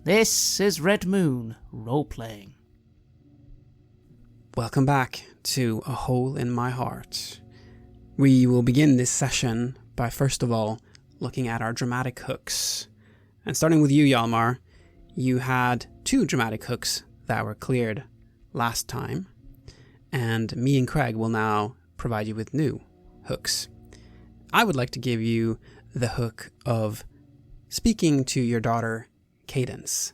This is Red Moon Role-Playing. Welcome back to A Hole in My Heart. We will begin this session by first of all looking at our dramatic hooks. And starting with you, Hjalmar, you had 2 dramatic hooks that were cleared last time, and me and Craig will now provide you with new hooks. I would like to give you the hook of speaking to your daughter, Cadence.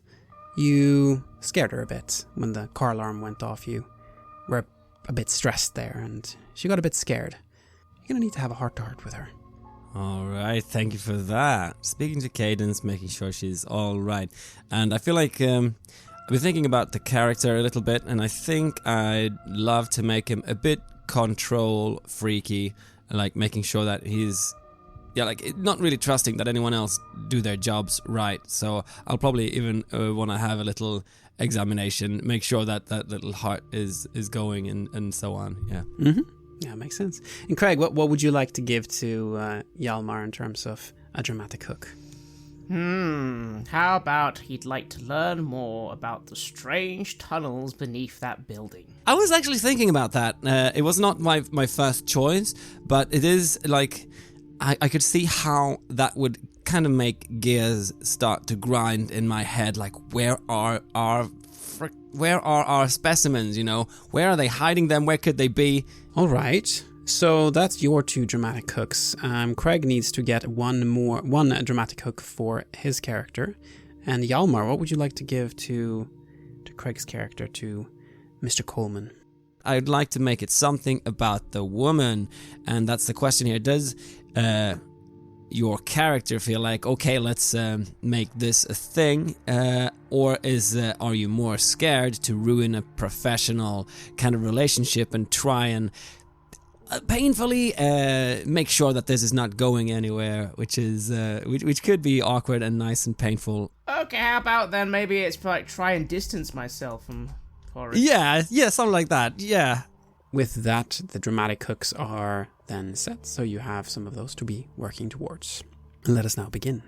You scared her a bit when the car alarm went off. You were a bit stressed there, and she got a bit scared. You're going to need to have a heart-to-heart with her. Alright, thank you for that. Speaking to Cadence, making sure she's alright. And I feel like I've been thinking about the character a little bit, and I think I'd love to make him a bit control freaky, like making sure that he's not really trusting that anyone else do their jobs right. So I'll probably even want to have a little examination, make sure that that little heart is going and so on. Yeah. Mm-hmm. Yeah, makes sense. And Craig, what would you like to give to Hjalmar in terms of a dramatic hook? How about he'd like to learn more about the strange tunnels beneath that building? I was actually thinking about that. It was not my first choice, but it is like I could see how that would kind of make gears start to grind in my head. Like, where are our specimens? You know, where are they hiding them? Where could they be? All right. So that's your 2 dramatic hooks. Craig needs to get one dramatic hook for his character. And Hjalmar, what would you like to give to Craig's character, to Mr. Coleman? I'd like to make it something about the woman, and that's the question here. Does your character feel like, okay, let's make this a thing, or are you more scared to ruin a professional kind of relationship and try and painfully make sure that this is not going anywhere, which could be awkward and nice and painful. Okay, how about then maybe it's like try and distance myself from Forrest. Yeah, something like that, yeah. With that, the dramatic hooks are then set, so you have some of those to be working towards. And let us now begin.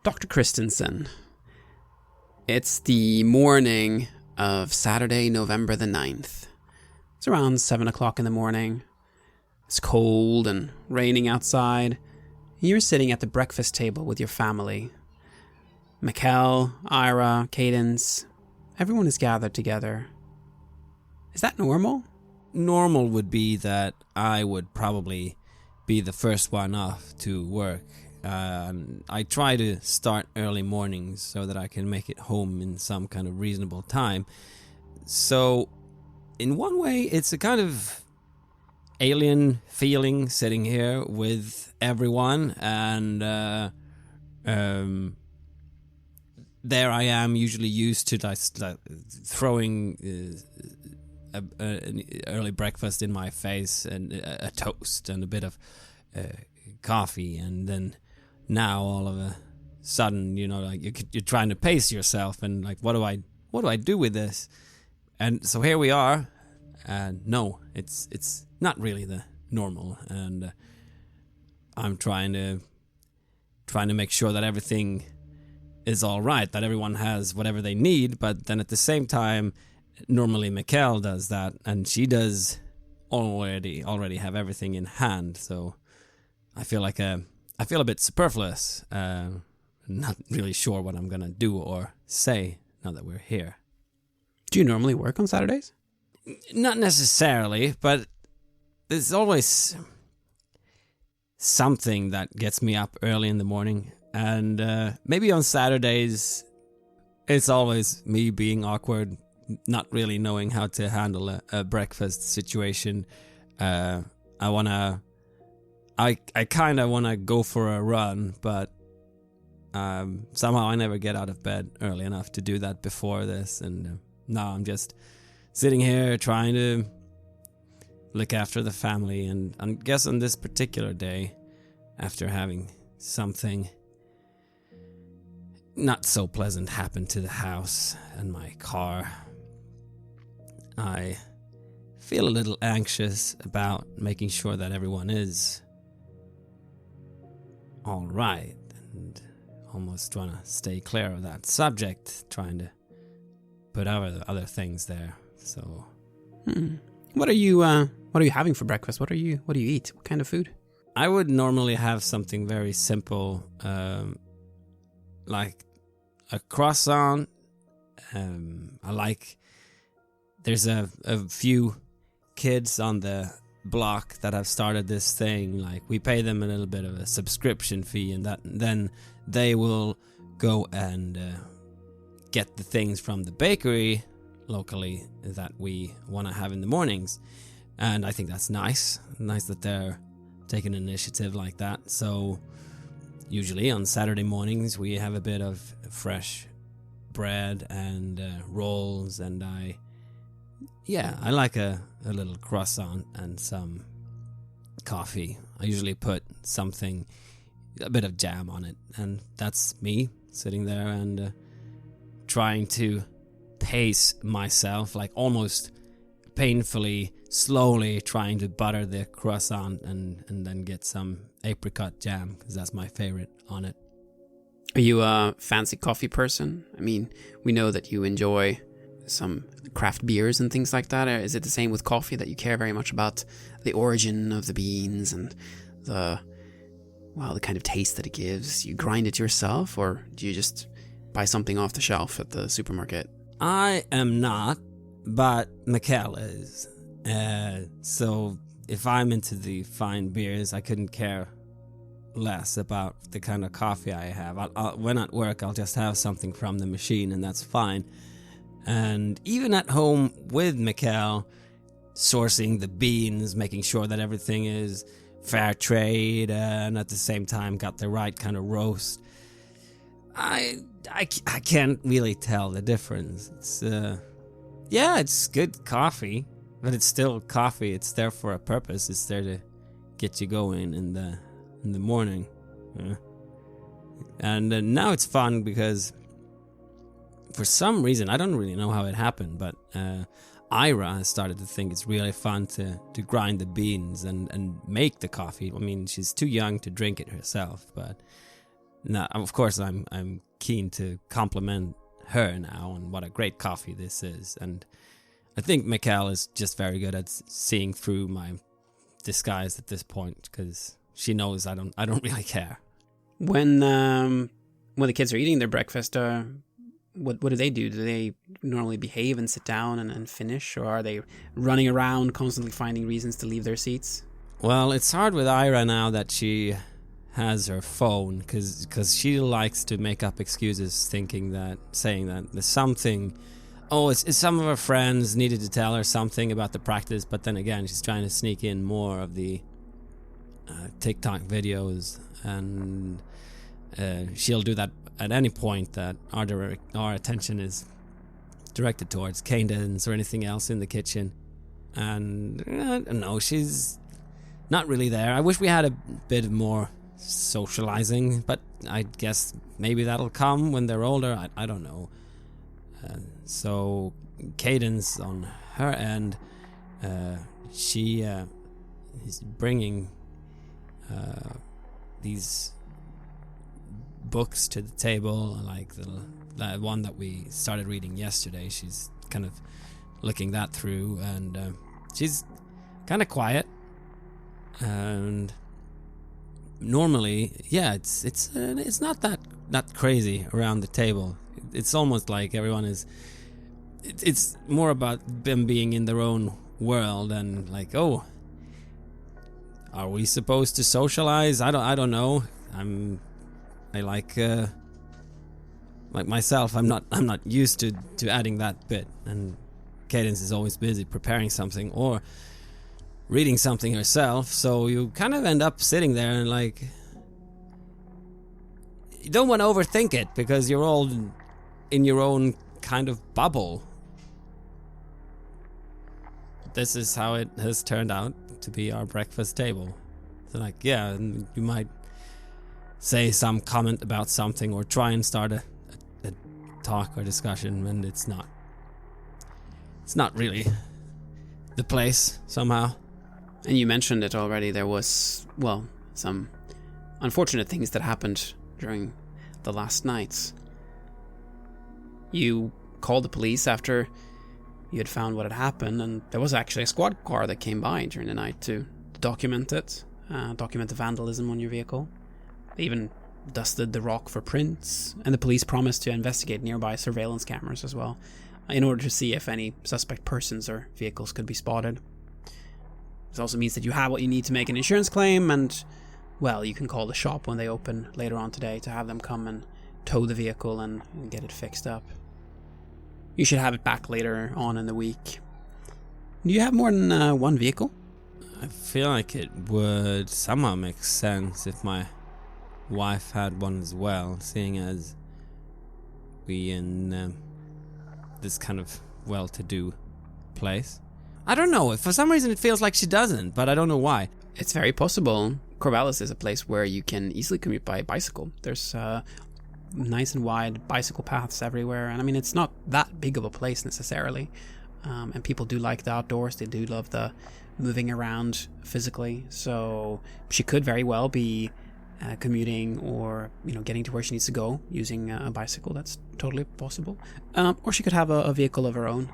Dr. Christensen. It's the morning of Saturday, November the 9th. It's around 7 o'clock in the morning. It's cold and raining outside. You're sitting at the breakfast table with your family. Mikkel, Ira, Cadence, everyone is gathered together. Is that normal? Normal would be that I would probably be the first one off to work. I try to start early mornings so that I can make it home in some kind of reasonable time. So, in one way, it's a kind of alien feeling sitting here with everyone, and there I am, usually used to throwing an early breakfast in my face and a toast and a bit of coffee, and then now all of a sudden, you know, like you're trying to pace yourself, and like, what do I do with this? And so here we are, and no, it's not really the normal, and I'm trying to make sure that everything is all right, that everyone has whatever they need, but then at the same time, normally Mikkel does that, and she does already have everything in hand, so I feel a bit superfluous, not really sure what I'm gonna do or say now that we're here. Do you normally work on Saturdays? Not necessarily, but there's always something that gets me up early in the morning, and maybe on Saturdays it's always me being awkward, not really knowing how to handle a breakfast situation. I kind of want to go for a run, but somehow I never get out of bed early enough to do that before this, and now I'm just sitting here trying to look after the family, and I guess on this particular day, after having something not so pleasant happen to the house and my car, I feel a little anxious about making sure that everyone is all right and almost want to stay clear of that subject, trying to put other things there. So, What are you having for breakfast? What do you eat? What kind of food? I would normally have something very simple, like a croissant. There's a few kids on the block that have started this thing. Like, we pay them a little bit of a subscription fee, and then they will go and get the things from the bakery locally that we want to have in the mornings. And I think that's nice that they're taking an initiative like that. So usually on Saturday mornings we have a bit of fresh bread and rolls, and I like a little croissant and some coffee. I usually put a bit of jam on it, and that's me sitting there and trying to pace myself, like almost painfully slowly trying to butter the croissant and then get some apricot jam, because that's my favorite on it. Are you a fancy coffee person? I mean, we know that you enjoy some craft beers and things like that. Is it the same with coffee, that you care very much about the origin of the beans and the kind of taste that it gives? You grind it yourself, or do you just buy something off the shelf at the supermarket? I am not, but Mikkel is. So if I'm into the fine beers, I couldn't care less about the kind of coffee I have. When at work, I'll just have something from the machine, and that's fine. And even at home with Mikkel, sourcing the beans, making sure that everything is fair trade, and at the same time got the right kind of roast, I can't really tell the difference. It's good coffee, but it's still coffee. It's there for a purpose. It's there to get you going in the morning. And now it's fun because for some reason, I don't really know how it happened, but Ira has started to think it's really fun to grind the beans and make the coffee. I mean, she's too young to drink it herself, but now, of course, I'm keen to compliment her now on what a great coffee this is. And I think Mikkel is just very good at seeing through my disguise at this point, because she knows I don't really care. When the kids are eating their breakfast, what do they do? Do they normally behave and sit down and finish, or are they running around constantly finding reasons to leave their seats? Well, it's hard with Ira now that she has her phone, because she likes to make up excuses, saying that there's something. It's some of her friends needed to tell her something about the practice, but then again, she's trying to sneak in more of the TikTok videos, and she'll do that at any point that our attention is directed towards cadence or anything else in the kitchen. And no, she's not really there. I wish we had a bit more socializing, but I guess maybe that'll come when they're older. I don't know. So cadence on her end, she is bringing these books to the table, like the one that we started reading yesterday. She's kind of looking that through, and she's kind of quiet. And normally, it's not that crazy around the table. It's almost like everyone is. It's more about them being in their own world, and like, are we supposed to socialize? I don't know. I like myself. I'm not used to adding that bit, and Cadence is always busy preparing something or reading something herself. So you kind of end up sitting there and like, you don't want to overthink it because you're all in your own kind of bubble. This is how it has turned out to be our breakfast table. So like, yeah, and you might say some comment about something or try and start a talk or discussion, and it's not really the place somehow. And you mentioned it already, there was, some unfortunate things that happened during the last night. You called the police after you had found what had happened, and there was actually a squad car that came by during the night to document it, document the vandalism on your vehicle. They even dusted the rock for prints, and the police promised to investigate nearby surveillance cameras as well, in order to see if any suspect persons or vehicles could be spotted. This also means that you have what you need to make an insurance claim, and, well, you can call the shop when they open later on today to have them come and tow the vehicle and get it fixed up. You should have it back later on in the week. Do you have more than one vehicle? I feel like it would somehow make sense if my wife had one as well, seeing as we in this kind of well-to-do place. I don't know, for some reason it feels like she doesn't, but I don't know why. It's very possible. Corvallis is a place where you can easily commute by bicycle. There's nice and wide bicycle paths everywhere, and I mean, it's not that big of a place necessarily, and people do like the outdoors. They do love the moving around physically, so she could very well be commuting or getting to where she needs to go using a bicycle. That's totally possible. Or she could have a vehicle of her own.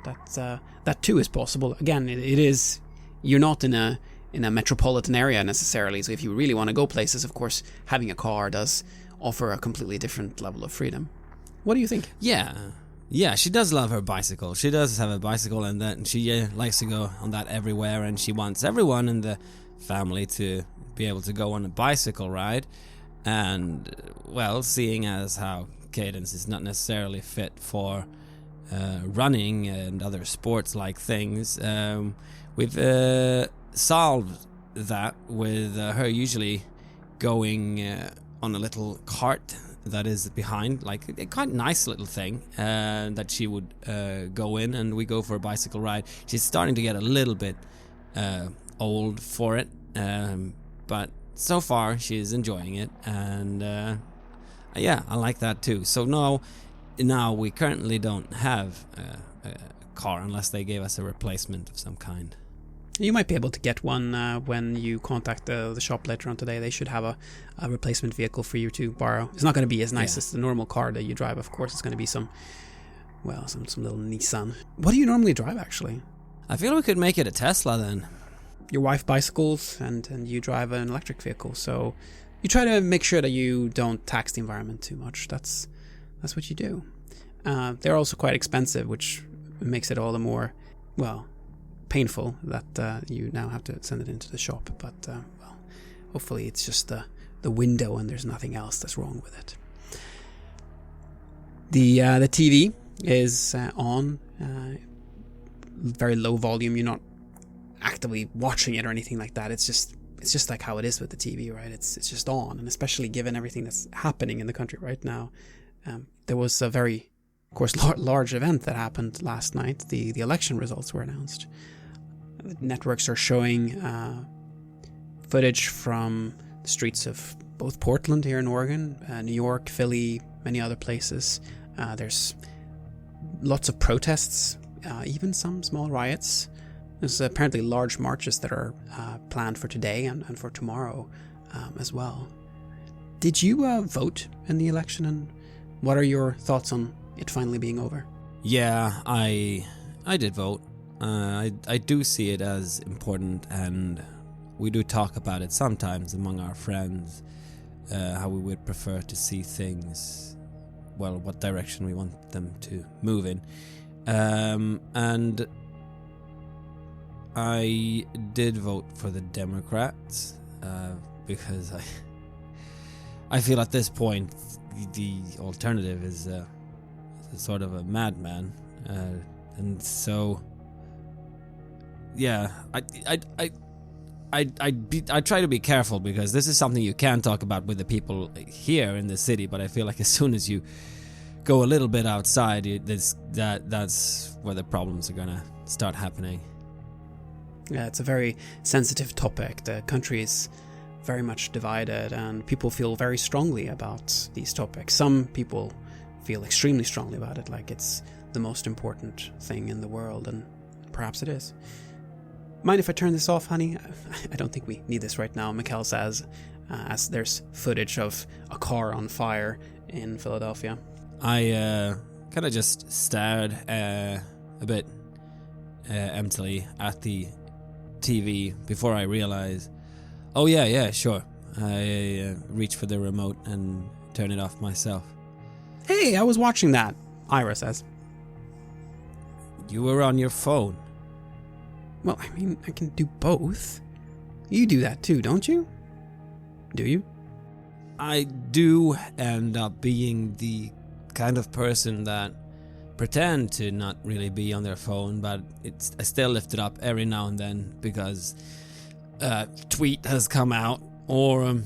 That too is possible. Again, it is, you're not in a metropolitan area necessarily, so if you really want to go places, of course having a car does offer a completely different level of freedom. What do you think? Yeah, she does love her bicycle. She does have a bicycle, and that she likes to go on that everywhere, and she wants everyone in the family to be able to go on a bicycle ride. And, well, seeing as how Cadence is not necessarily fit for running and other sports-like things, we've solved that with her usually going on a little cart that is behind, like a quite nice little thing that she would go in, and we go for a bicycle ride. She's starting to get a little bit old for it, but so far she's enjoying it, and yeah, I like that too. So now we currently don't have a car unless they gave us a replacement of some kind. You might be able to get one when you contact the shop later on today. They should have a replacement vehicle for you to borrow. It's not going to be as nice as the normal car that you drive, of course. It's going to be some little Nissan. What do you normally drive, actually? I feel we could make it a Tesla then. Your wife bicycles and you drive an electric vehicle, so you try to make sure that you don't tax the environment too much. That's what you do. They're also quite expensive, which makes it all the more, painful that you now have to send it into the shop. But hopefully it's just the window and there's nothing else that's wrong with it. The TV is on, very low volume. You're not actively watching it or anything like that. It's just like how it is with the TV, right? It's just on, and especially given everything that's happening in the country right now. There was a very, of course, large event that happened last night. The election results were announced. The networks are showing footage from the streets of both Portland here in Oregon, New York, Philly, many other places. There's lots of protests, even some small riots. There's apparently large marches that are planned for today and for tomorrow as well. Did you vote in the election, and what are your thoughts on it finally being over? Yeah, I did vote. I do see it as important, and we do talk about it sometimes among our friends, how we would prefer to see things, what direction we want them to move in. And I did vote for the Democrats because I feel at this point the alternative is sort of a madman, and so yeah, I try to be careful because this is something you can talk about with the people here in the city, but I feel like as soon as you go a little bit outside, that's where the problems are gonna start happening. Yeah, it's a very sensitive topic. The country is very much divided, and people feel very strongly about these topics. Some people feel extremely strongly about it, like it's the most important thing in the world, and perhaps it is. Mind if I turn this off, honey? I don't think we need this right now. Mikkel says, as there's footage of a car on fire in Philadelphia. I kind of just stared a bit emptily at the TV before I realized, oh yeah, sure. I reach for the remote and turn it off myself. Hey, I was watching that, Ira says. You were on your phone. Well, I mean, I can do both. You do that too, don't you? Do you? I do end up being the kind of person that pretend to not really be on their phone, but I still lift it up every now and then because a tweet has come out or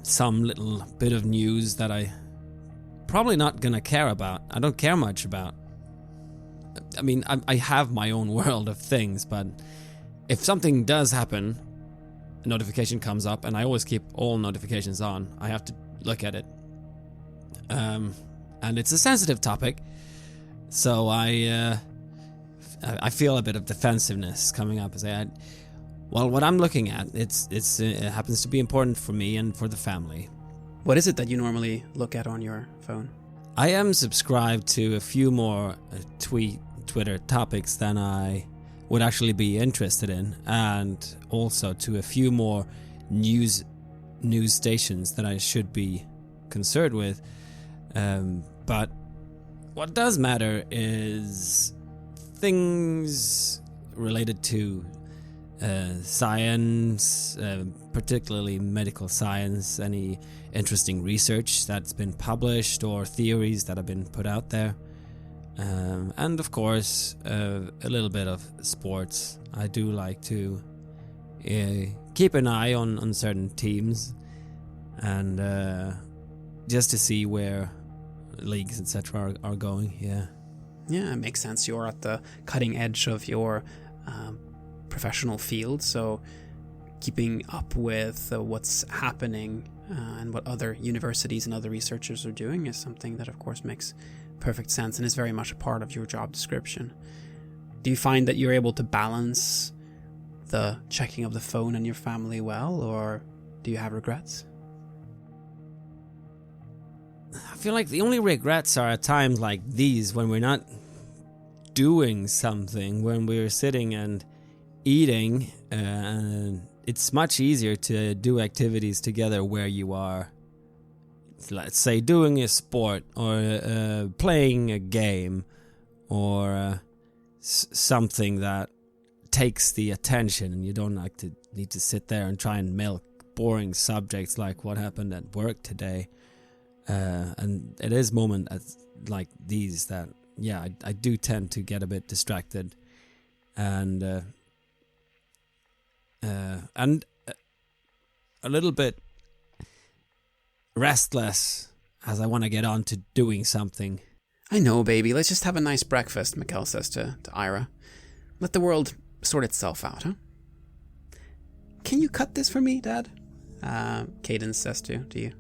some little bit of news that I probably not gonna care about. I don't care much about. I mean, I have my own world of things, but if something does happen, a notification comes up, and I always keep all notifications on. I have to look at it. And it's a sensitive topic, so I feel a bit of defensiveness coming up. Well, what I'm looking at, it happens to be important for me and for the family. What is it that you normally look at on your phone? I am subscribed to a few more Twitter topics than I would actually be interested in, and also to a few more news stations that I should be concerned with. But what does matter is things related to science, particularly medical science, any interesting research that's been published or theories that have been put out there. And of course, a little bit of sports. I do like to keep an eye on certain teams and just to see where leagues, etc. are going. Yeah, it makes sense. You're at the cutting edge of your professional field, so keeping up with what's happening and what other universities and other researchers are doing is something that, of course, makes perfect sense and is very much a part of your job description. Do you find that you're able to balance the checking of the phone and your family well, or do you have regrets? I feel like the only regrets are at times like these, when we're not doing something, when we're sitting and eating, and it's much easier to do activities together where you are, let's say, doing a sport or playing a game or something that takes the attention, and you don't need to sit there and try and milk boring subjects like what happened at work today. And it is moments like these that, yeah, I do tend to get a bit distracted and a little bit restless as I want to get on to doing something. I know, baby. Let's just have a nice breakfast, Mikkel says to Ira. Let the world sort itself out, huh? Can you cut this for me, Dad? Cadence says to you.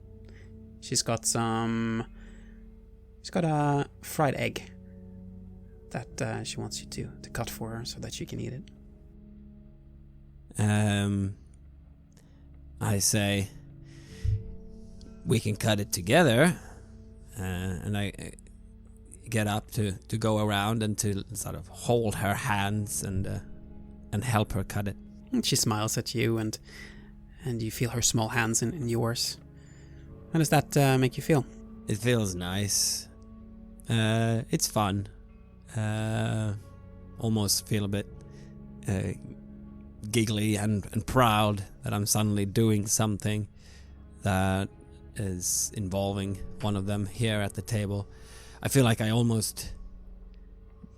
She's got a fried egg that she wants you to cut for her so that she can eat it. I say, we can cut it together, and I get up to go around and to sort of hold her hands and help her cut it. And she smiles at you, and you feel her small hands in yours. How does that make you feel? It feels nice. It's fun. Almost feel a bit giggly and proud that I'm suddenly doing something that is involving one of them here at the table. I feel like I almost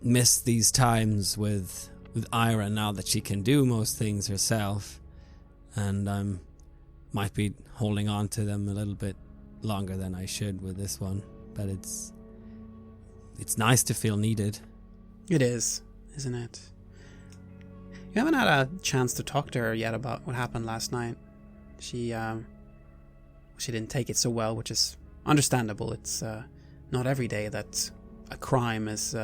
miss these times with Ira now that she can do most things herself, and I might be holding on to them a little bit longer than I should with this one, but it's nice to feel needed. It is, isn't it? You haven't had a chance to talk to her yet about what happened last night. She didn't take it so well, which is understandable. It's not every day that a crime is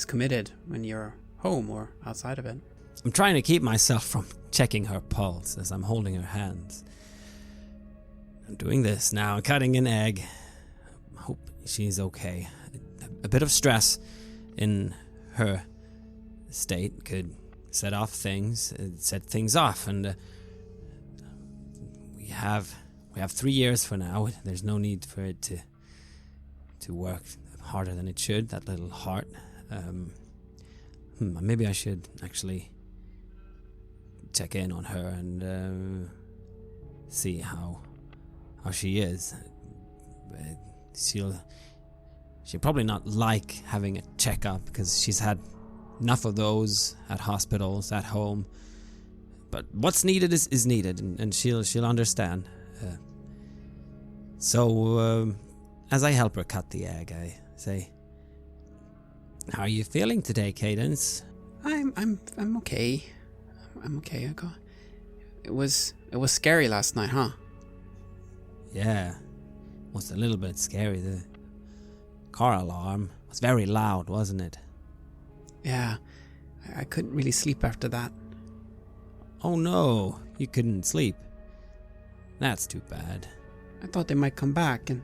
committed when you're home or outside of it. I'm trying to keep myself from checking her pulse as I'm holding her hands. I'm doing this now, cutting an egg. Hope she's okay. A bit of stress in her state could set things off, and we have 3 years for now. There's no need for it to work harder than it should, that little heart. Maybe I should actually check in on her and see how she is. She'll probably not like having a checkup because she's had enough of those at hospitals, at home. But what's needed is needed, and she'll understand. So as I help her cut the egg, I say, "How are you feeling today, Cadence?" I'm okay. I'm okay. It was scary last night, huh? Yeah, was a little bit scary. The car alarm was very loud, wasn't it? Yeah, I couldn't really sleep after that. Oh no, you couldn't sleep. That's too bad. I thought they might come back and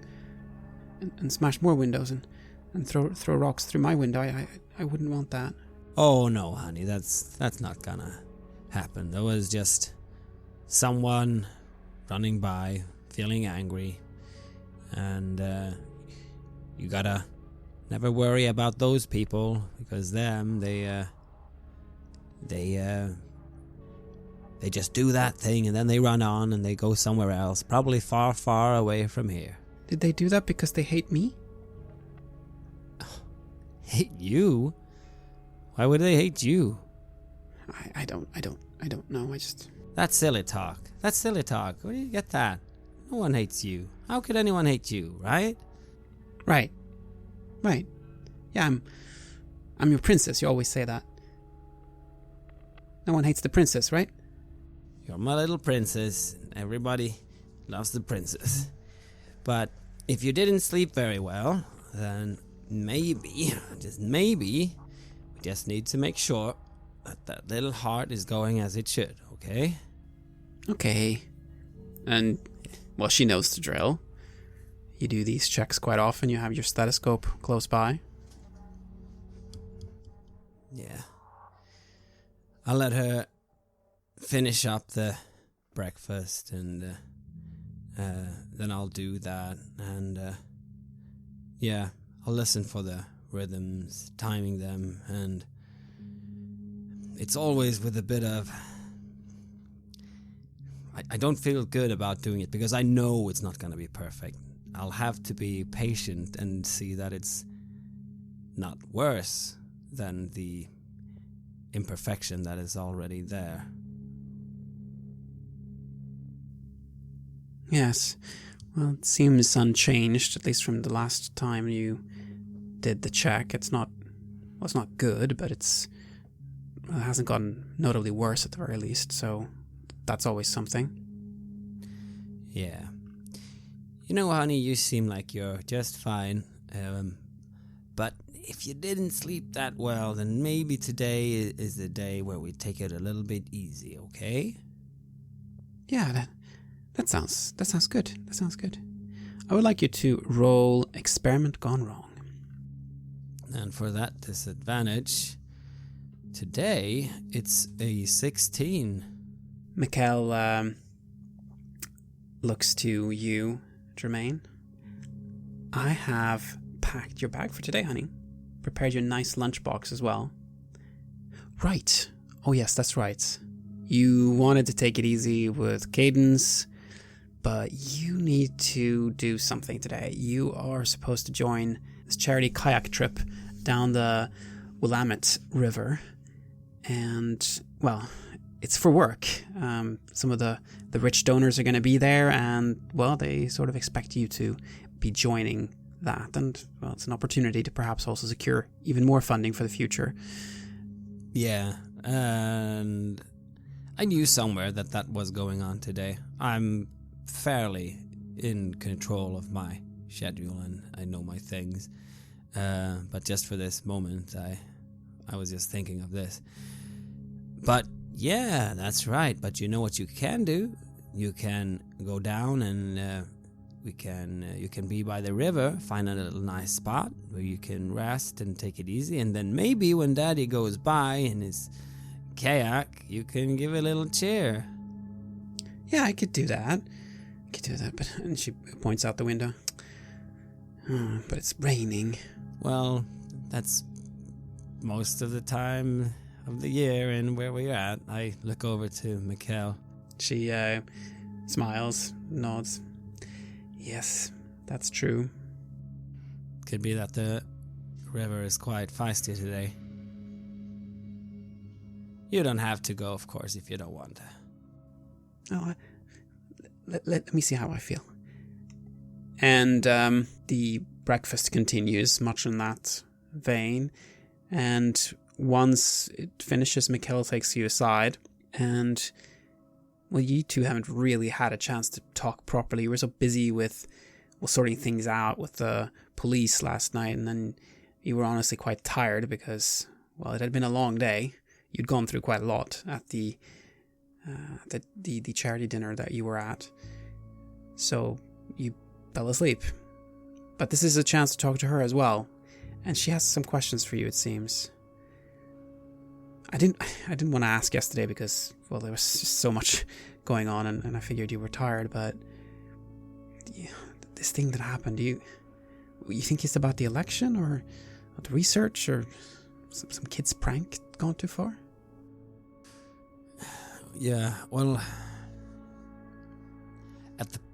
smash more windows and throw rocks through my window. I wouldn't want that. Oh no, honey, that's not gonna happen. There was just someone running by, feeling angry, and you gotta never worry about those people, because they just do that thing and then they run on and they go somewhere else, probably far, far away from here. Did they do that because they hate me? Hate you? Why would they hate you? I don't know. That's silly talk. Where do you get that? No one hates you. How could anyone hate you, right? Right. Yeah, I'm your princess. You always say that. No one hates the princess, right? You're my little princess. Everybody loves the princess. But if you didn't sleep very well, then maybe, just maybe, we just need to make sure that little heart is going as it should, okay? Okay. And, well, she knows the drill. You do these checks quite often. You have your stethoscope close by. Yeah. I'll let her finish up the breakfast, and then I'll do that. And yeah, I'll listen for the rhythms, timing them, and it's always with a bit of... I don't feel good about doing it because I know it's not going to be perfect. I'll have to be patient and see that it's not worse than the imperfection that is already there. Yes. Well, it seems unchanged, at least from the last time you did the check. It's not good, but it hasn't gotten notably worse at the very least, so that's always something. Yeah. You know, honey, you seem like you're just fine. But if you didn't sleep that well, then maybe today is the day where we take it a little bit easy, okay? Yeah, that sounds good. That sounds good. I would like you to roll Experiment Gone Wrong. And for that disadvantage, today it's a 16. Mikkel looks to you, Jermaine. I have packed your bag for today, honey. Prepared you a nice lunchbox as well. Right. Oh yes, that's right. You wanted to take it easy with Cadence, but you need to do something today. You are supposed to join this charity kayak trip down the Willamette River. And, well, it's for work. Some of the rich donors are going to be there, and, well, they sort of expect you to be joining that. And, well, it's an opportunity to perhaps also secure even more funding for the future. Yeah, and I knew somewhere that was going on today. I'm fairly in control of my schedule, and I know my things. But just for this moment, I was just thinking of this. But yeah, that's right. But you know what you can do? You can go down and you can be by the river, find a little nice spot where you can rest and take it easy, and then maybe when Daddy goes by in his kayak, you can give a little cheer. Yeah, I could do that. But and she points out the window. Oh, but it's raining. Well, that's most of the time of the year and where we're at. I look over to Mikkel. She smiles, nods. Yes, that's true. Could be that the river is quite feisty today. You don't have to go, of course, if you don't want to. Oh, let me see how I feel. And the breakfast continues, much in that vein. And once it finishes, Mikkel takes you aside. And, well, you two haven't really had a chance to talk properly. You were so busy with sorting things out with the police last night. And then you were honestly quite tired because, well, it had been a long day. You'd gone through quite a lot at the charity dinner that you were at. So you fell asleep. But this is a chance to talk to her as well. And she has some questions for you, it seems. I didn't want to ask yesterday because, well, there was just so much going on and I figured you were tired, but this thing that happened, you think it's about the election or the research or some kid's prank gone too far? Yeah, well,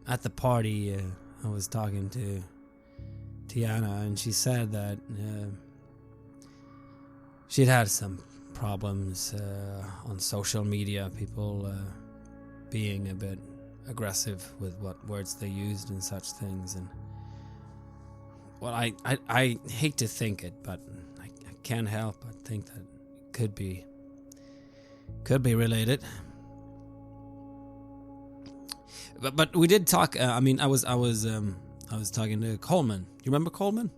at the party, I was talking to Tiana, and she said that she'd had some problems on social media, people being a bit aggressive with what words they used and such things. And well, I hate to think it, but I can't help but think that it could be related. But we did talk. I mean, I was talking to Coleman. You remember Coleman?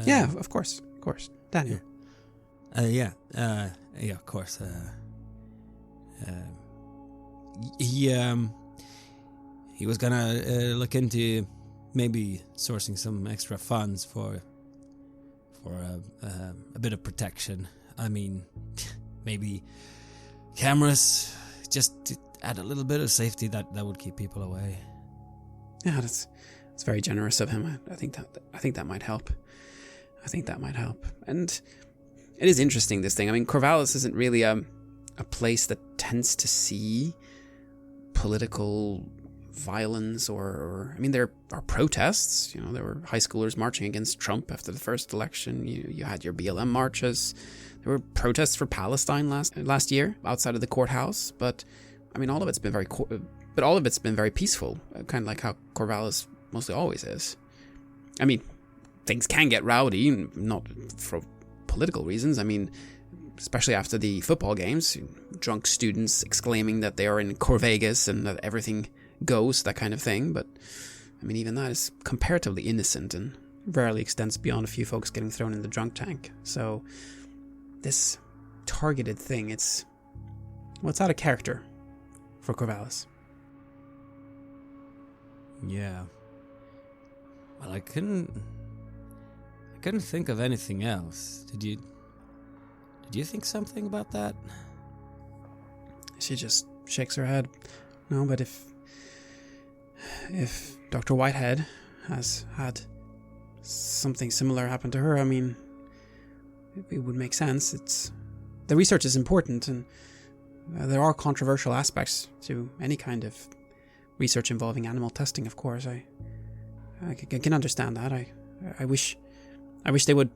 Yeah, of course, Daniel. Yeah, of course. He was gonna look into maybe sourcing some extra funds for a bit of protection. I mean, maybe cameras, just to add a little bit of safety that would keep people away. Yeah, that's very generous of him. I think that might help. And it is interesting, this thing. I mean, Corvallis isn't really a place that tends to see political violence or I mean, there are protests. You know, there were high schoolers marching against Trump after the first election. You had your BLM marches. There were protests for Palestine last year outside of the courthouse. But I mean, all of it's been very peaceful, kind of like how Corvallis mostly always is. I mean, things can get rowdy, not for political reasons. I mean, especially after the football games, drunk students exclaiming that they are in Corvegas and that everything goes, that kind of thing. But I mean, even that is comparatively innocent and rarely extends beyond a few folks getting thrown in the drunk tank. So this targeted thing, it's out of character for Corvallis. Yeah. Well, I couldn't think of anything else. Did you think something about that? She just shakes her head. No, but if Dr. Whitehead has had something similar happen to her, I mean, it would make sense. The research is important, and there are controversial aspects to any kind of research involving animal testing, of course. I can understand that. I wish they would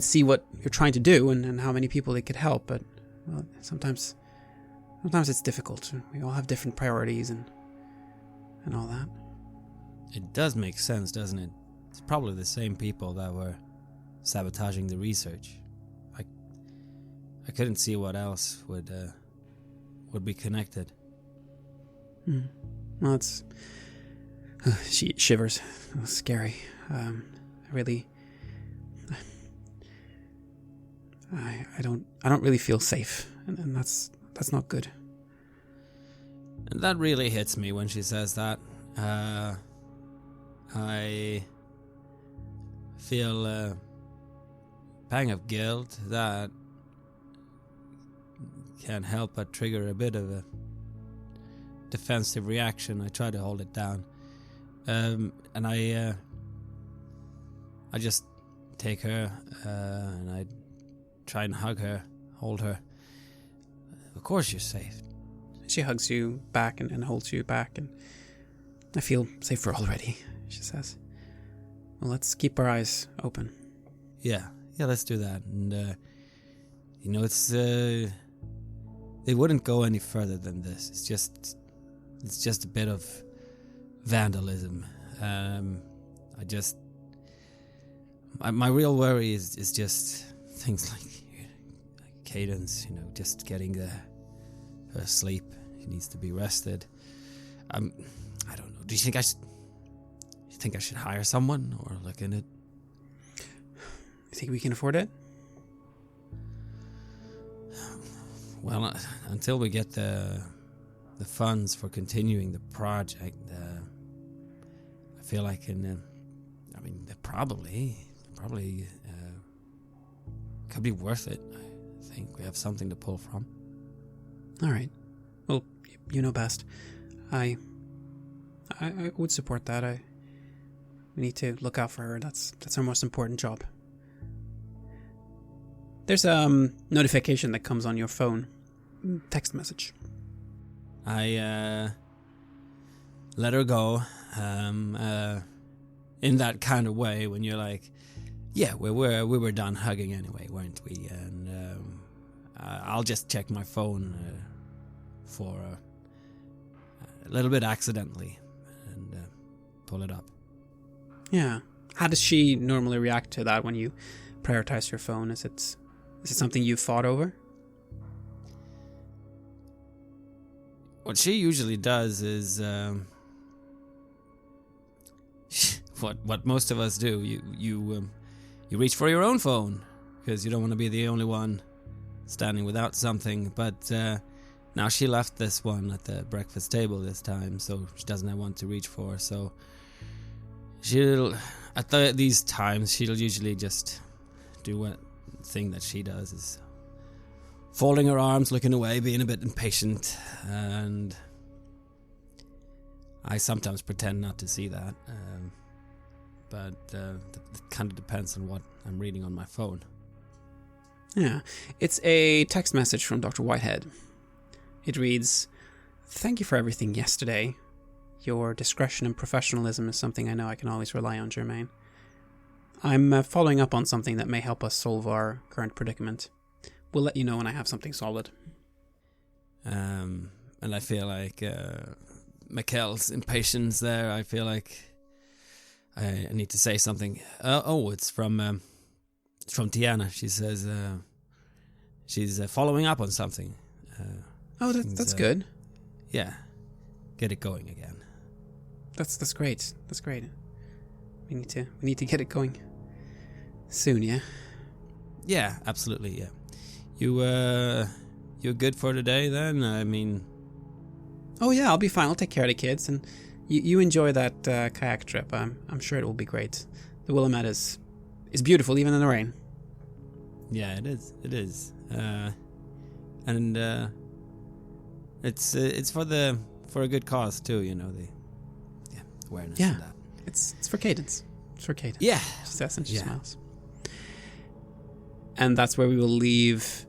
see what you're trying to do and how many people they could help, but well, sometimes it's difficult. We all have different priorities and all that. It does make sense, doesn't it? It's probably the same people that were sabotaging the research. I couldn't see what else would be connected. Well, it's she shivers. It's scary. I don't really feel safe, and that's not good. And that really hits me when she says that. I feel a pang of guilt that can't help but trigger a bit of a defensive reaction. I try to hold it down. And I just take her and I try and hug her, hold her. Of course you're safe. She hugs you back and holds you back, and I feel safer already, she says. Well, let's keep our eyes open. Yeah, let's do that. And, it's... it wouldn't go any further than this. It's just a bit of vandalism. My real worry is just things like Cadence, just getting her sleep. She needs to be rested. I don't know. Do you think I should hire someone or look in it? You think we can afford it? Well, until we get the funds for continuing the project, I feel like probably could be worth it. I think we have something to pull from. All right. Well, you know best. I would support that. We need to look out for her. That's our most important job. There's a notification that comes on your phone. Text message. I let her go in that kind of way when you're like, yeah, we were done hugging anyway, weren't we? And I'll just check my phone for a little bit accidentally and pull it up. Yeah. How does she normally react to that when you prioritize your phone? Is it something you've thought over? What she usually does is what most of us do. You reach for your own phone because you don't want to be the only one standing without something. But now she left this one at the breakfast table this time, so she doesn't have one to reach for. So she'll these times she'll usually just do what thing that she does is folding her arms, looking away, being a bit impatient, and I sometimes pretend not to see that, but it kind of depends on what I'm reading on my phone. Yeah, it's a text message from Dr. Whitehead. It reads, "Thank you for everything yesterday. Your discretion and professionalism is something I know I can always rely on, Germaine. I'm following up on something that may help us solve our current predicament. We'll let you know when I have something solid." And I feel like Mikkel's impatience there. I feel like I need to say something. It's from Tiana. She says she's following up on something. That's good. Yeah, get it going again. That's great. That's great. We need to get it going soon. Yeah. Yeah, absolutely. Yeah. You're good for today then? I mean... Oh yeah, I'll be fine. I'll take care of the kids, and you enjoy that kayak trip. I'm sure it will be great. The Willamette is beautiful even in the rain. Yeah, it is. It is. And it's for a good cause too. The awareness of that. It's for Cadence. It's for Cadence. Yeah. She says and she smiles. And that's where we will leave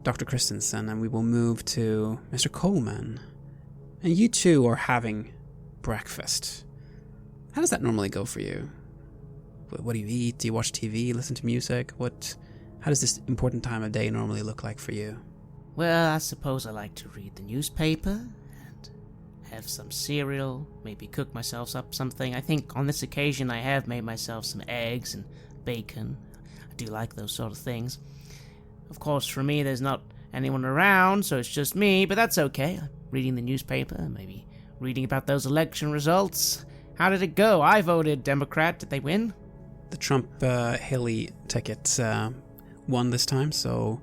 Dr. Christensen, and we will move to Mr. Coleman. And you two are having breakfast. How does that normally go for you? What do you eat? Do you watch TV, listen to music? How does this important time of day normally look like for you? Well, I suppose I like to read the newspaper and have some cereal, maybe cook myself up something. I think on this occasion I have made myself some eggs and bacon. I do like those sort of things. Of course, for me, there's not anyone around, so it's just me, but that's okay. I'm reading the newspaper, maybe reading about those election results. How did it go? I voted Democrat. Did they win? The Trump-Haley ticket won this time, so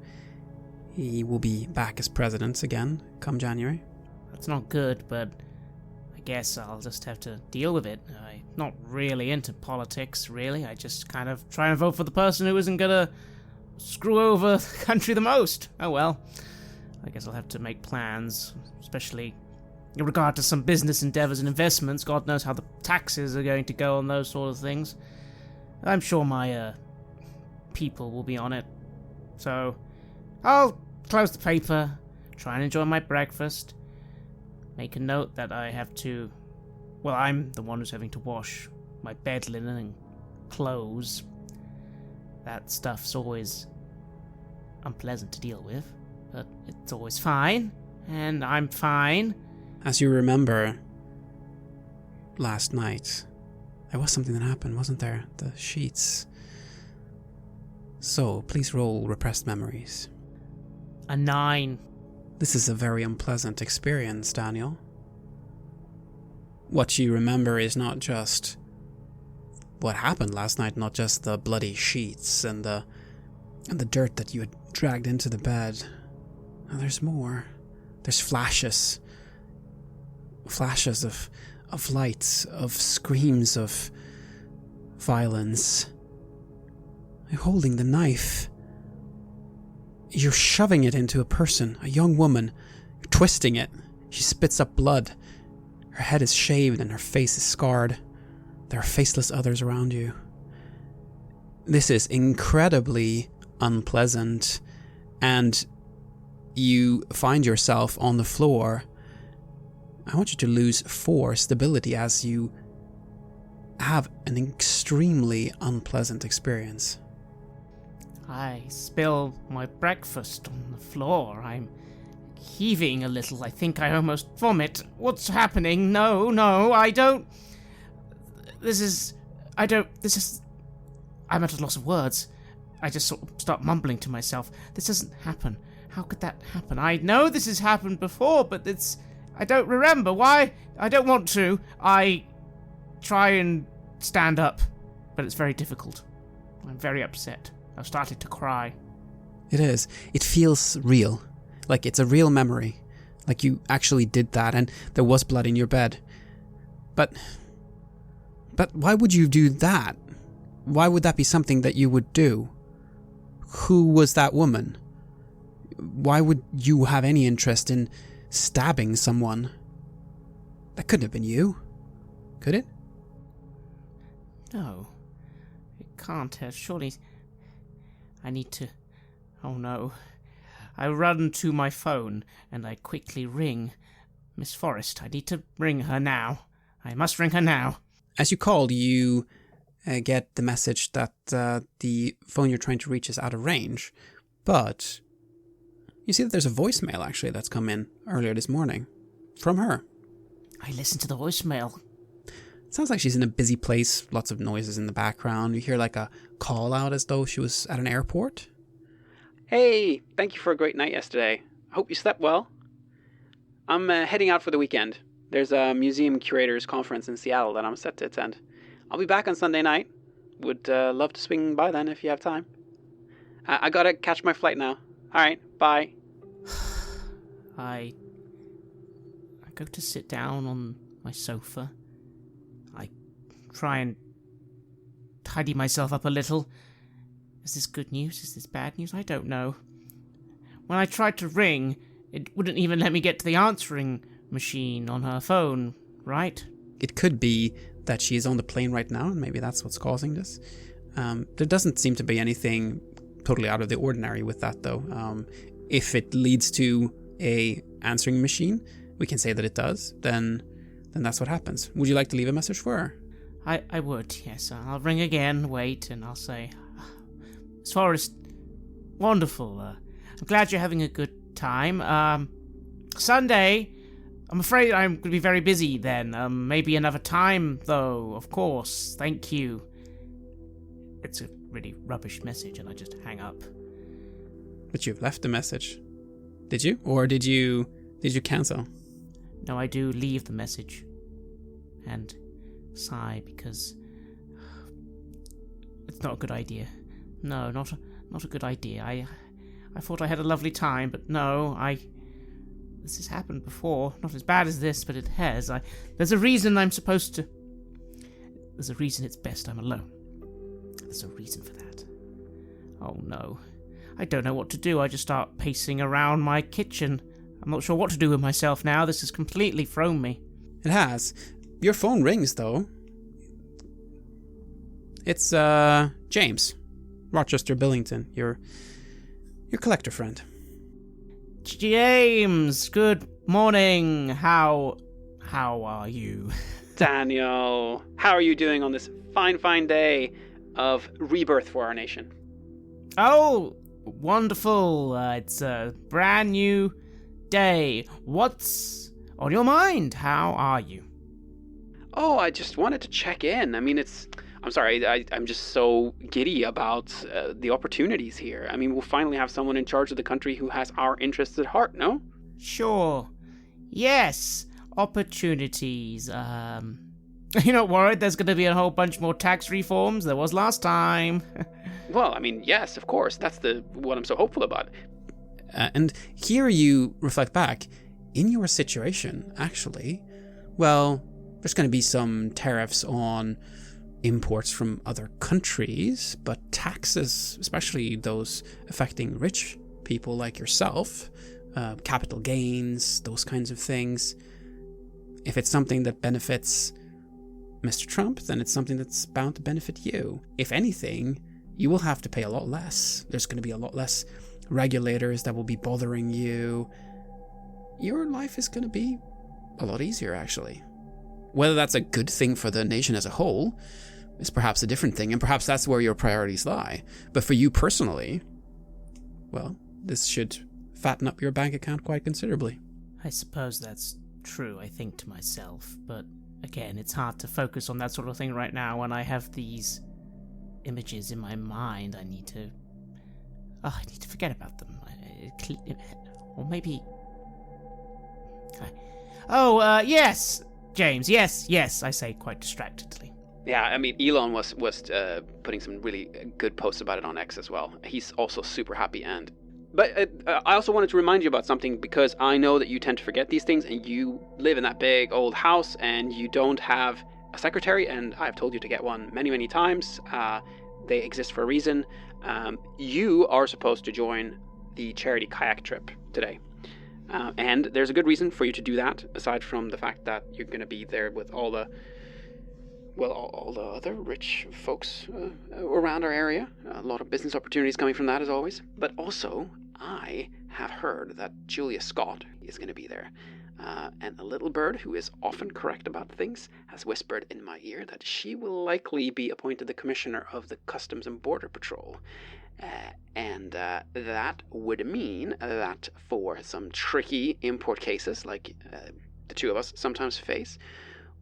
he will be back as president again come January. That's not good, but I I guess I'll just have to deal with it. I'm not really into politics, really. I just kind of try and vote for the person who isn't gonna screw over the country the most. Oh well. I guess I'll have to make plans, especially in regard to some business endeavors and investments. God knows how the taxes are going to go on those sort of things. I'm sure my people will be on it. So I'll close the paper, try and enjoy my breakfast, make a note that I have to... Well, I'm the one who's having to wash my bed linen and clothes. That stuff's always unpleasant to deal with, but it's always fine, and I'm fine. As you remember, last night, there was something that happened, wasn't there? The sheets. So, please roll repressed memories. A 9. This is a very unpleasant experience, Daniel. What you remember is not just what happened last night, not just the bloody sheets and the dirt that you had dragged into the bed. No, there's more. There's flashes of lights, of screams of violence. You're holding the knife. You're shoving it into a person, a young woman. You're twisting it. She spits up blood. Her head is shaved and her face is scarred. There are faceless others around you. This is incredibly unpleasant, and you find yourself on the floor. I want you to lose 4 stability as you have an extremely unpleasant experience. I spill my breakfast on the floor. I'm heaving a little. I think I almost vomit. What's happening? No, I don't... I'm at a loss of words. I just sort of start mumbling to myself. This doesn't happen. How could that happen? I know this has happened before, but I don't remember. Why? I don't want to. I try and stand up, but it's very difficult. I'm very upset. I've started to cry. It is. It feels real. Like it's a real memory. Like you actually did that and there was blood in your bed. But why would you do that? Why would that be something that you would do? Who was that woman? Why would you have any interest in stabbing someone? That couldn't have been you. Could it? No. It can't have. Surely... I need to... Oh no. I run to my phone, and I quickly ring Miss Forrest. I need to ring her now. I must ring her now. As you call, you get the message that the phone you're trying to reach is out of range. But you see that there's a voicemail, actually, that's come in earlier this morning. From her. I listen to the voicemail. It sounds like she's in a busy place, lots of noises in the background. You hear like a call out as though she was at an airport. Hey, thank you for a great night yesterday. I hope you slept well. I'm heading out for the weekend. There's a museum curators conference in Seattle that I'm set to attend. I'll be back on Sunday night. Would love to swing by then if you have time. I gotta catch my flight now. Alright, bye. I go to sit down on my sofa. I try and tidy myself up a little. Is this good news? Is this bad news? I don't know. When I tried to ring, it wouldn't even let me get to the answering machine on her phone, right? It could be that she is on the plane right now, and maybe that's what's causing this. There doesn't seem to be anything totally out of the ordinary with that, though. If it leads to a answering machine, we can say that it does, then that's what happens. Would you like to leave a message for her? I would, yes. I'll ring again, wait, and I'll say, Miss Forrest, wonderful. I'm glad you're having a good time. Sunday, I'm afraid I'm going to be very busy then. Maybe another time, though, of course. Thank you. It's a really rubbish message, and I just hang up. But you've left a message. Did you? Or did you cancel? No, I do leave the message. And sigh because it's not a good idea. No, not a good idea. I thought I had a lovely time, but no, this has happened before. Not as bad as this, but it has. There's a reason I'm supposed to... There's a reason it's best I'm alone. There's a reason for that. Oh no. I don't know what to do. I just start pacing around my kitchen. I'm not sure what to do with myself now. This has completely thrown me. It has. Your phone rings, though. It's, James. Rochester Billington. Your collector friend. James, good morning. How are you? Daniel, how are you doing on this fine day of rebirth for our nation? Oh, wonderful. It's a brand new day. What's on your mind? How are you? Oh, I just wanted to check in. I mean, I'm sorry, I'm just so giddy about the opportunities here. I mean, we'll finally have someone in charge of the country who has our interests at heart, no? Sure. Yes. Opportunities. You're not worried there's going to be a whole bunch more tax reforms there was last time? Well, I mean, yes, of course. That's what I'm so hopeful about. And here you reflect back. In your situation, actually, well, there's going to be some tariffs on imports from other countries, but taxes, especially those affecting rich people like yourself, capital gains, those kinds of things, if it's something that benefits Mr. Trump, then it's something that's bound to benefit you. If anything, you will have to pay a lot less. There's going to be a lot less regulators that will be bothering you. Your life is going to be a lot easier, actually. Whether that's a good thing for the nation as a whole is perhaps a different thing, and perhaps that's where your priorities lie. But for you personally, well, this should fatten up your bank account quite considerably. I suppose that's true, I think to myself, but again, it's hard to focus on that sort of thing right now when I have these images in my mind. I need to forget about them. Or maybe... yes! James, yes, I say quite distractedly. Yeah, I mean, Elon was putting some really good posts about it on X as well. He's also super happy, But I also wanted to remind you about something, because I know that you tend to forget these things, and you live in that big old house, and you don't have a secretary, and I've told you to get one many, many times. They exist for a reason. You are supposed to join the charity kayak trip today. And there's a good reason for you to do that, aside from the fact that you're going to be there with all the other rich folks around our area. A lot of business opportunities coming from that, as always. But also, I have heard that Julia Scott is going to be there. And a little bird who is often correct about things has whispered in my ear that she will likely be appointed the commissioner of the Customs and Border Patrol. And that would mean that for some tricky import cases like the two of us sometimes face,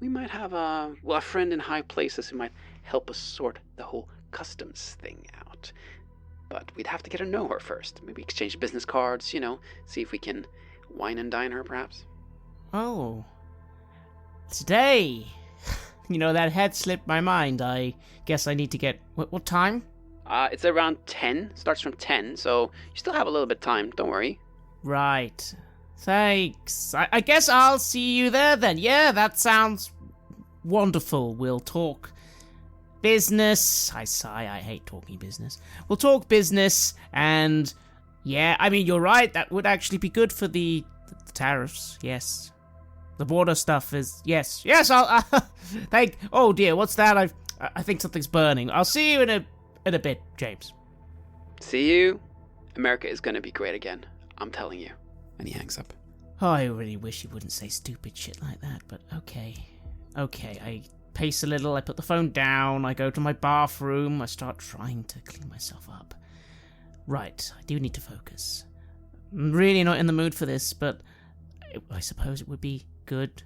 we might have a friend in high places who might help us sort the whole customs thing out. But we'd have to get to know her first. Maybe exchange business cards, see if we can wine and dine her, perhaps. Oh. Today. That had slipped my mind. I guess I need to get... What time? It's around 10. Starts from 10, so you still have a little bit of time. Don't worry. Right. Thanks. I guess I'll see you there then. Yeah, that sounds wonderful. We'll talk business. I sigh, I hate talking business. We'll talk business, and yeah, I mean, you're right. That would actually be good for the tariffs. Yes. The border stuff is... Yes, I'll... Oh dear, what's that? I think something's burning. I'll see you in a bit, James. See you. America is going to be great again. I'm telling you. And he hangs up. Oh, I really wish he wouldn't say stupid shit like that, but okay. I pace a little, I put the phone down, I go to my bathroom, I start trying to clean myself up. Right, I do need to focus. I'm really not in the mood for this, but I suppose it would be good.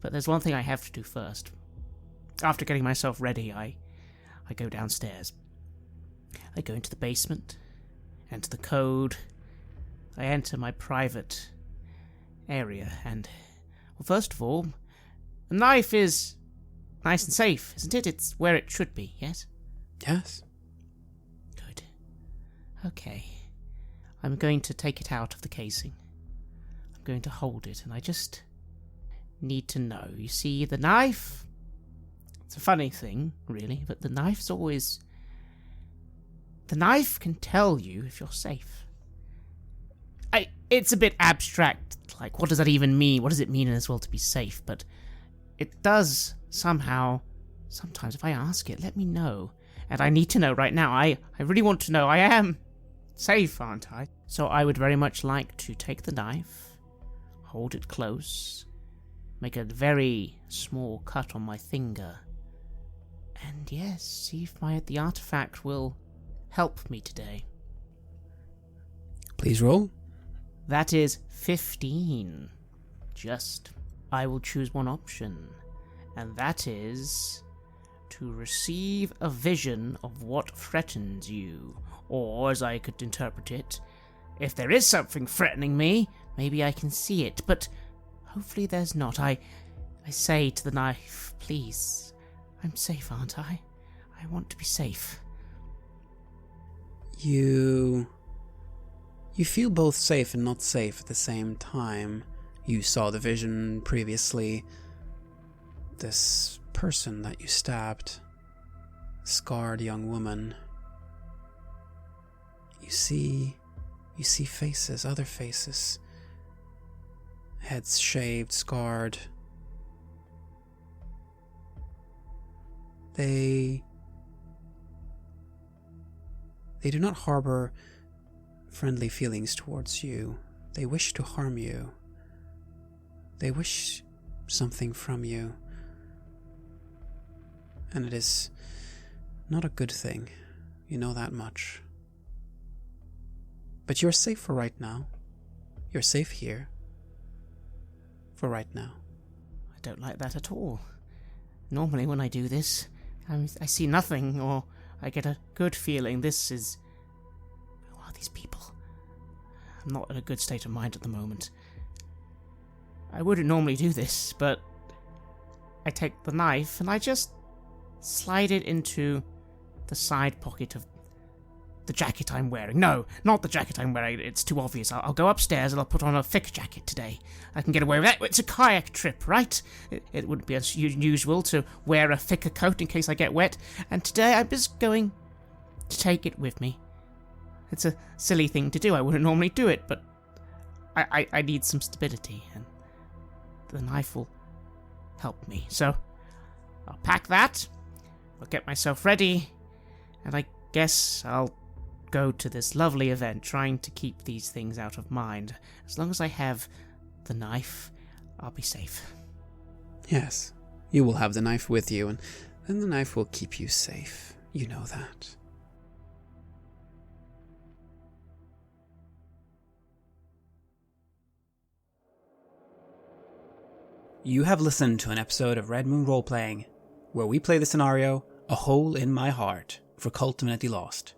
But there's one thing I have to do first. After getting myself ready, I go downstairs. I go into the basement, enter the code. I enter my private area, and, well, first of all, the knife is nice and safe, isn't it? It's where it should be, yes? Yes. Good. Okay. I'm going to take it out of the casing. I'm going to hold it, and I just need to know. You see, the knife, it's a funny thing, really, but the knife's always... The knife can tell you if you're safe. It's a bit abstract, like, what does that even mean? What does it mean in this world to be safe? But it does somehow, sometimes if I ask it, let me know. And I need to know right now. I really want to know. I am safe, aren't I? So I would very much like to take the knife, hold it close, make a very small cut on my finger, and yes, see if the artifact will help me today. Please roll. That is 15. I will choose one option, and that is to receive a vision of what threatens you, or as I could interpret it, if there is something threatening me, maybe I can see it, but hopefully there's not. I say to the knife, please, I'm safe, aren't I? I want to be safe. You feel both safe and not safe at the same time. You saw the vision previously. This person that you stabbed, scarred young woman. You see faces, other faces. Heads shaved, scarred. They do not harbor friendly feelings towards you. They wish to harm you. They wish something from you. And it is not a good thing. You know that much. But you're safe for right now. You're safe here. For right now. I don't like that at all. Normally when I do this, I see nothing, or I get a good feeling. This is... Who are these people? I'm not in a good state of mind at the moment. I wouldn't normally do this, but I take the knife and I just slide it into the side pocket of the jacket I'm wearing. No, not the jacket I'm wearing. It's too obvious. I'll go upstairs and I'll put on a thick jacket today. I can get away with that. It's a kayak trip, right? It wouldn't be as usual to wear a thicker coat in case I get wet. And today I'm just going to take it with me. It's a silly thing to do. I wouldn't normally do it, but I need some stability, and the knife will help me. So I'll pack that. I'll get myself ready, and I guess I'll go to this lovely event, trying to keep these things out of mind. As long as I have the knife, I'll be safe. Yes, you will have the knife with you, and then the knife will keep you safe. You know that. You have listened to an episode of Red Moon Roleplaying, where we play the scenario, A Hole in My Heart, for KULT Divinity Lost.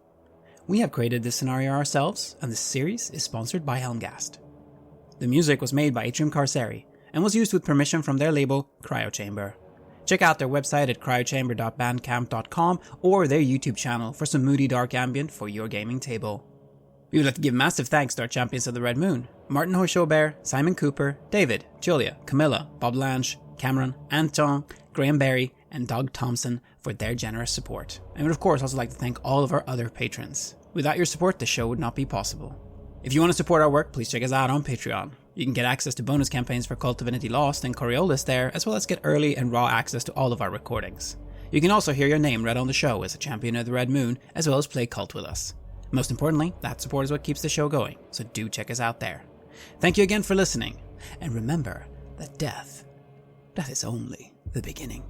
We have created this scenario ourselves, and this series is sponsored by Helmgast. The music was made by Atrium Carceri, and was used with permission from their label, Cryochamber. Check out their website at cryochamber.bandcamp.com or their YouTube channel for some moody dark ambient for your gaming table. We would like to give massive thanks to our champions of the Red Moon, Martin Heuschober, Simon Cooper, David, Julia, Camilla, Bob Lange, Cameron, Antxon, Graham Barey, and Doug Thomson for their generous support. And we would of course also like to thank all of our other patrons. Without your support, the show would not be possible. If you want to support our work, please check us out on Patreon. You can get access to bonus campaigns for KULT Divinity Lost and Coriolis there, as well as get early and raw access to all of our recordings. You can also hear your name read on the show as a champion of the Red Moon, as well as play KULT with us. Most importantly, that support is what keeps the show going, so do check us out there. Thank you again for listening, and remember that death is only the beginning.